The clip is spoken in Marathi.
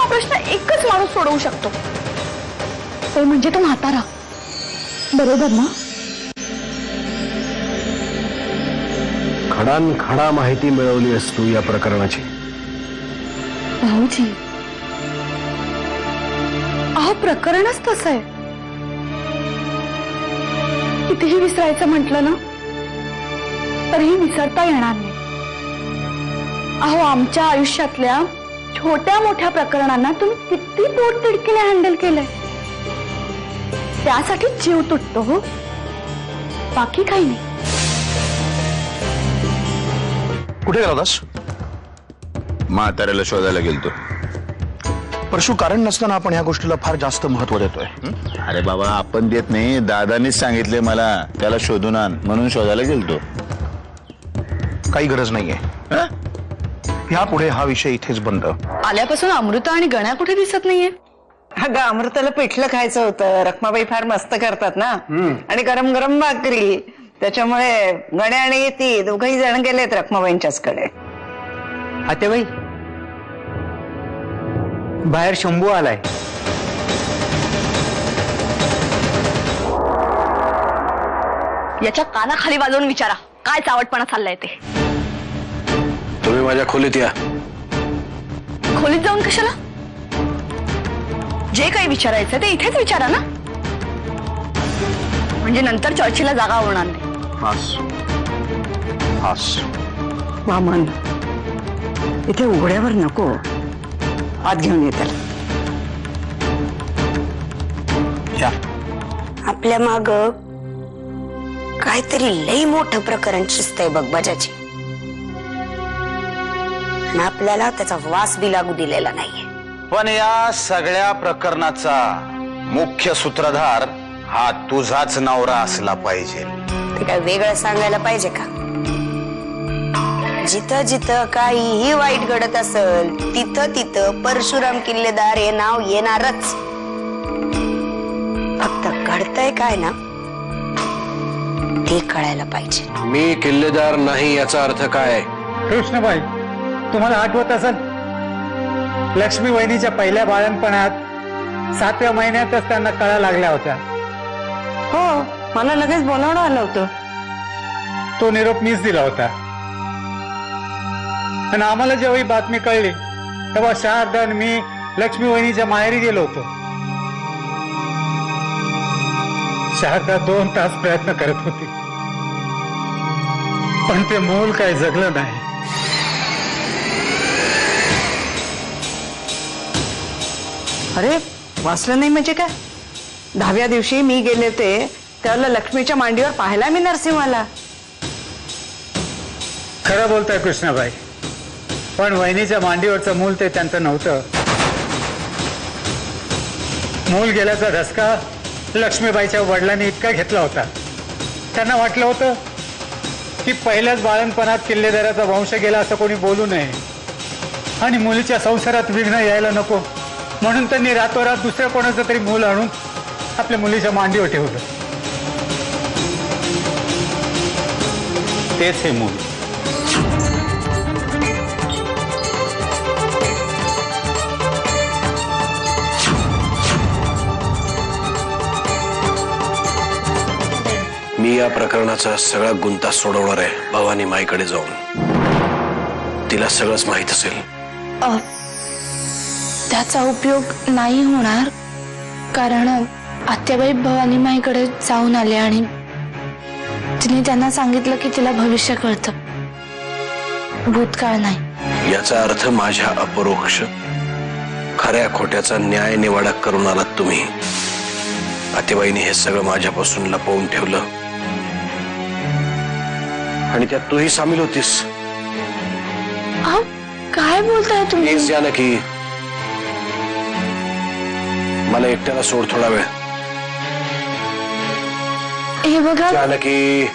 हा प्रश्न एकच माणूस सोडवू शकतो, तो म्हणजे तो म्हातारा. बरोबर ना? खडानखडा माहिती मिळवली असतो या प्रकरणाची. भाऊजी, अहो प्रकरणच तसं आहे. कितीही विसरायचं म्हटलं ना तरीही विसरता येणार नाही. अहो आमच्या आयुष्यातल्या छोट्या मोठ्या प्रकरणांना तुम्ही किती पोटतिडकीने हँडल केलंय. त्यासाठी जीव तुटतो हो, बाकी काही नाही. कुठे गेला होतास? म्हाताऱ्याला शोधायला गेलतो. परशु, कारण नसताना आपण ह्या गोष्टीला फार जास्त महत्व देतोय. अरे बाबा, आपण देत नाही, दादानीच सांगितले मला त्याला शोधून आण म्हणून शोधायला गेलतो. काही गरज नाहीये. यापुढे हा विषय इथेच बंद. आल्यापासून अमृता आणि गण्या कुठे दिसत नाहीये. अगं अमृताला पिठलं खायचं होतं. रखमाबाई फार मस्त करतात ना, आणि गरम गरम भाकरी, त्याच्यामुळे गण्या आणि ती दोघही जण गेलेत रखमाबाईंच्याच कडे. आतेबाई, बाहेर शंभू आलाय. याच्या कानाखाली वाजवून विचारा काय चावटपणा चाललाय ते. तुम्ही माझ्या खोलीत या. खोलीत जाऊन कशाला? जे काही विचारायचं ते इथेच विचारा ना, म्हणजे नंतर चर्चेला जागा होणार नाही. हास हास. वामन, इथे उघड्यावर नको, आत घेऊन येतात. या. आपल्या माग काहीतरी लई मोठं प्रकरण शिजतंय बघ बजाची, आणि आपल्याला त्याचा वास बी लागू दिलेला नाहीये. पण या सगळ्या प्रकरणाचा मुख्य सूत्रधार हा तुझाच नवरा असला पाहिजे. ते काय वेगळं सांगायला पाहिजे का? जिथं जिथं काहीही वाईट घडत असेल तिथं तिथं परशुराम किल्लेदार हे नाव येणारच. फक्त घडतंय काय ना ते कळायला पाहिजे. मी किल्लेदार नाही याचा अर्थ काय? कृष्णबाई, तुम्हाला आठवत असेल, लक्ष्मी वहिनीच्या पहिल्या बाळणपणात 7व्या महिन्यातच त्यांना कळा लागल्या होत्या. हो, मला लगेच बोलावणं आलं होतं. तो निरोप मीच दिला होता. आणि आम्हाला जेव्हा ही बातमी कळली तेव्हा शारदा आणि मी लक्ष्मी वहिनीच्या माहेरी गेलो होतो. शारदा 2 तास प्रयत्न करत होती, पण ते मूल काही जगलं नाही. अरे वाचलं नाही म्हणजे काय? 10व्या दिवशी मी गेले ते त्याला लक्ष्मीच्या मांडीवर पाहिला मी नरसिंहाला. खरं बोलताय कृष्णाबाई, पण वहिनीच्या मांडीवरचं मूल ते त्यांचं नव्हतं. मूल गेल्याचा धसका लक्ष्मीबाईच्या वडिलांनी इतका घेतला होता, त्यांना वाटलं होतं की पहिल्याच बाळणपणात किल्लेदाराचा वंश गेला असं कोणी बोलू नये, आणि मुलीच्या संसारात विघ्न यायला नको म्हणून त्यांनी रातोरात दुसऱ्या कोणाचं तरी मूल आणून आपल्या मुलीच्या मांडीवर ठेवलं. तेच हे मूल. मी या प्रकरणाचा सगळा गुंता सोडवणार आहे भवानी माईकडे जाऊन. तिला सगळंच माहित असेल. त्याचा उपयोग नाही होणार, कारण आत्याबाई भवानी माईकडे जाऊन आले आणि तिने त्यांना सांगितलं की तिला भविष्य कळतं, भूतकाळ नाही. याचा अर्थ माझ्या अपरोक्ष खऱ्या खोट्याचा न्याय निवाडा करून आलात तुम्ही. आत्याबाईने हे सगळं माझ्यापासून लपवून ठेवलं, आणि त्यात तूही सामील होतीस. काय बोलताय तुम्ही? प्लीज जानकी, मला एकट्याला सोड थोडा वेळ. हे बघा जानकी.